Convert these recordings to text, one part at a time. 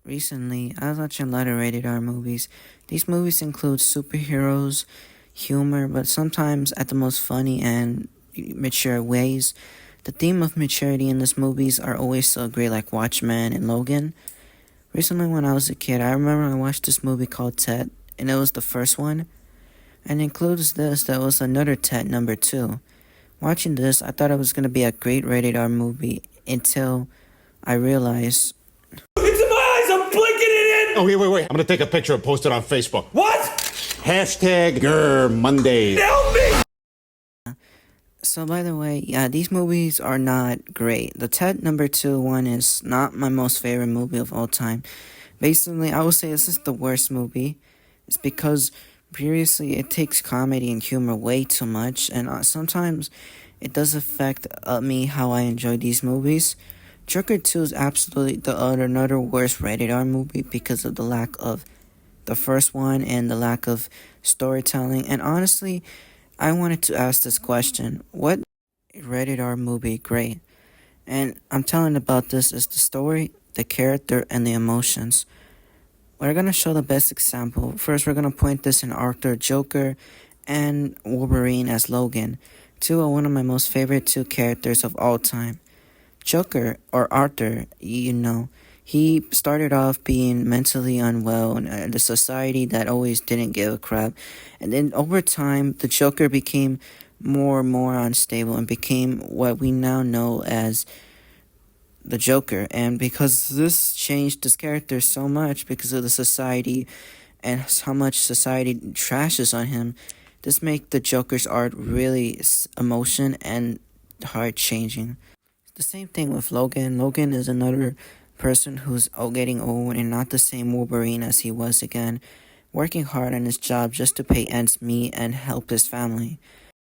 Recently, I was watching a lot of rated R movies. These movies include superheroes, humor, but sometimes at the most funny and mature ways. The theme of maturity in these movies are always so great, like Watchmen and Logan. Recently, when I was a kid, I remember I watched this movie called Ted, and it was the first one, and includes this that was another Ted number two. Watching this, I thought it was gonna be a great rated R movie until I realized. It's in my eyes! I'm blinking it in! Oh, wait. I'm gonna take a picture and post it on Facebook. What? Hashtag Monday. Help me! So, by the way, yeah, these movies are not great. The Ted number two one is not my most favorite movie of all time. Basically, I would say this is the worst movie. It's because previously it takes comedy and humor way too much, and sometimes it does affect me how I enjoy these movies. Joker 2 is absolutely another worst rated R movie because of the lack of the first one and the lack of storytelling. And honestly, I wanted to ask this question: what rated R movie great? And I'm telling about this is the story, the character, and the emotions. We're gonna show the best example. First, we're gonna point this in Arthur Joker and Wolverine as Logan. Two are one of my most favorite two characters of all time. Joker, or Arthur, he started off being mentally unwell in the society that always didn't give a crap. And then over time, the Joker became more and more unstable and became what we now know as the Joker. And because this changed this character so much because of the society and how much society trashes on him, this make the Joker's art really emotion and heart changing. The same thing with Logan. Logan is another person who's getting old and not the same Wolverine as he was again, working hard on his job just to pay ends meet and help his family.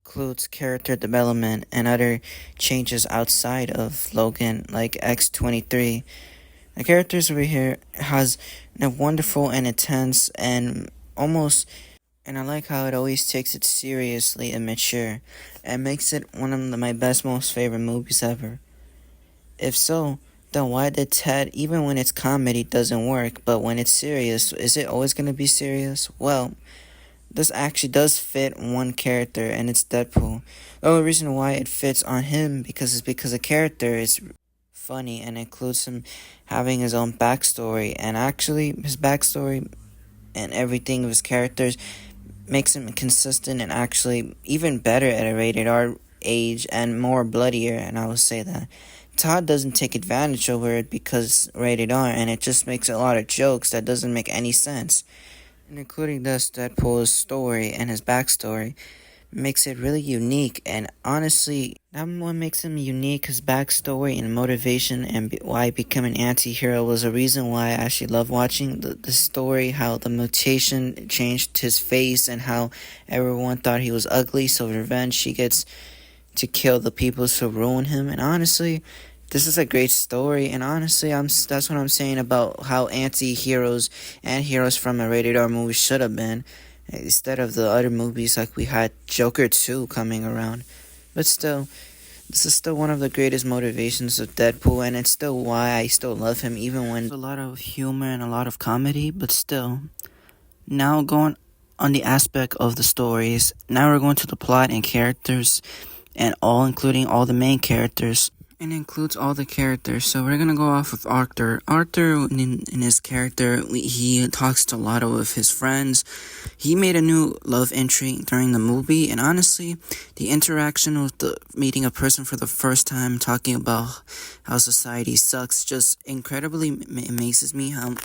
Includes character development and other changes outside of Logan, like X-23. The characters over here has a wonderful and intense and almost, and I like how it always takes it seriously and mature, and makes it one of my best, most favorite movies ever. If so, then why did Ted, even when it's comedy, doesn't work, but when it's serious, is it always going to be serious? Well, this actually does fit one character, and it's Deadpool. The only reason why it fits on him because the character is funny and includes him having his own backstory, and actually his backstory and everything of his characters makes him consistent and actually even better at a rated R age and more bloodier, and I will say that. Todd doesn't take advantage over it because rated R, and it just makes a lot of jokes that doesn't make any sense. And including this, Deadpool's story and his backstory makes it really unique, and honestly, that what makes him unique, his backstory and motivation and why he became an anti-hero was a reason why I actually love watching the story, how the mutation changed his face and how everyone thought he was ugly, so revenge, he gets to kill the people who ruin him, and honestly, this is a great story, and honestly, that's what I'm saying about how anti-heroes and heroes from a rated R movie should have been, instead of the other movies like we had Joker 2 coming around. But still, this is still one of the greatest motivations of Deadpool, and it's still why I still love him, even when there's a lot of humor and a lot of comedy, but still. Now going on the aspect of the stories, now we're going to the plot and characters, and including all the main characters. It includes all the characters, so we're gonna go off of Arthur. Arthur, in his character, he talks to a lot of his friends. He made a new love entry during the movie, and honestly, the interaction with meeting a person for the first time, talking about how society sucks, just incredibly amazes me how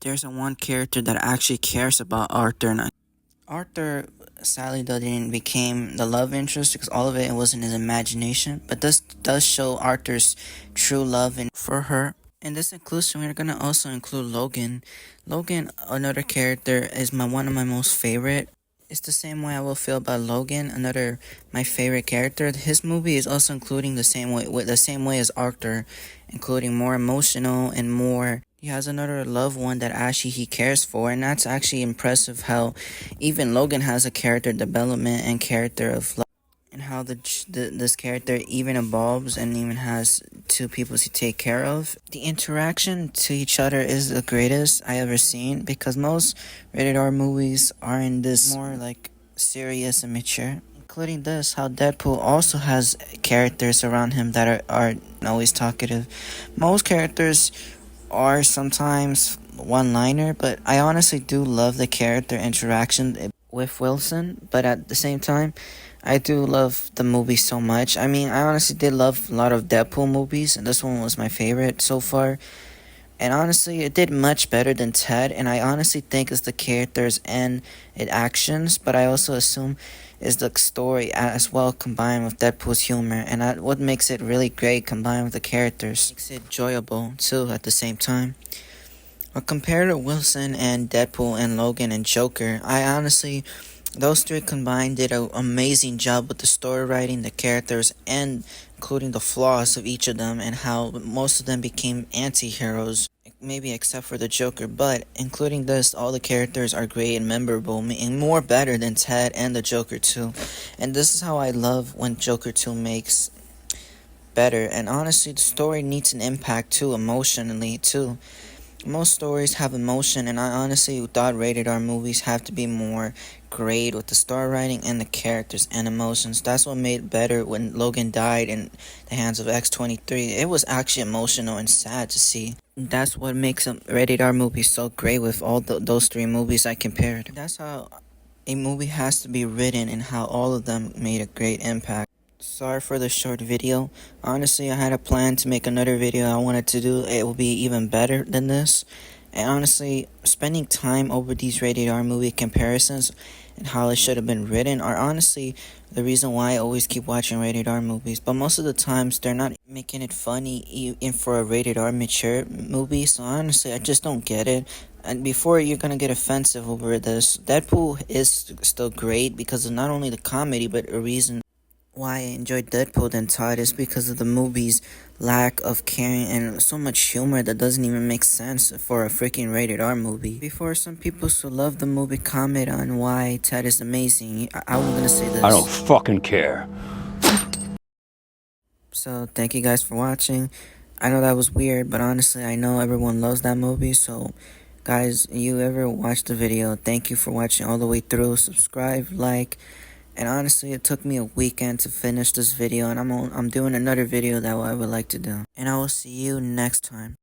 there's one character that actually cares about Arthur, and Arthur sadly though didn't became the love interest because all of it was in his imagination, but this does show Arthur's true love for her. In this inclusion, we're gonna also include Logan. Logan, another character, is one of my most favorite. It's the same way I will feel about Logan, another my favorite character. His movie is also including the same way as Arthur, including more emotional and more. He has another loved one that actually he cares for, and that's actually impressive how even Logan has a character development and character of love. and how this character even evolves and even has two people to take care of. The interaction to each other is the greatest I ever seen, because most rated R movies are in this more like serious and mature. Including this, how Deadpool also has characters around him that are always talkative. Most characters are sometimes one-liner, but I honestly do love the character interaction with Wilson. But at the same time, I do love the movie so much. I mean, I honestly did love a lot of Deadpool movies, and this one was my favorite so far. And honestly, it did much better than Ted, and I honestly think it's the characters and its actions, but I also assume is the story as well combined with Deadpool's humor, and that what makes it really great combined with the characters. Makes it enjoyable too at the same time. But compared to Wilson and Deadpool and Logan and Joker, I honestly, those three combined did an amazing job with the story writing, the characters, and including the flaws of each of them and how most of them became anti-heroes, maybe except for the Joker. But including this, all the characters are great and memorable, and more better than Ted and the Joker 2. And this is how I love when Joker 2 makes better. And honestly, the story needs an impact too, emotionally too. Most stories have emotion, and I honestly thought rated R movies have to be more great with the story writing and the characters and emotions. That's what made it better when Logan died in the hands of X-23. It was actually emotional and sad to see. That's what makes a rated R movie so great with all those three movies I compared. That's how a movie has to be written and how all of them made a great impact. Sorry for the short video. Honestly, I had a plan to make another video I wanted to do. It will be even better than this. And honestly, spending time over these rated R movie comparisons and how it should have been written are honestly the reason why I always keep watching rated R movies. But most of the times, they're not making it funny even for a rated R mature movie. So honestly, I just don't get it. And before you're gonna get offensive over this, Deadpool is still great because of not only the comedy, but a reason why I enjoyed Deadpool than Todd is because of the movie's lack of caring and so much humor that doesn't even make sense for a freaking rated R movie. Before some people who love the movie comment on why Ted is amazing, I'm gonna say this. I don't fucking care. So thank you guys for watching. I know that was weird, but honestly, I know everyone loves that movie. So guys, you ever watched the video, thank you for watching all the way through. Subscribe, like. And honestly, it took me a weekend to finish this video, and I'm doing another video that I would like to do. And I will see you next time.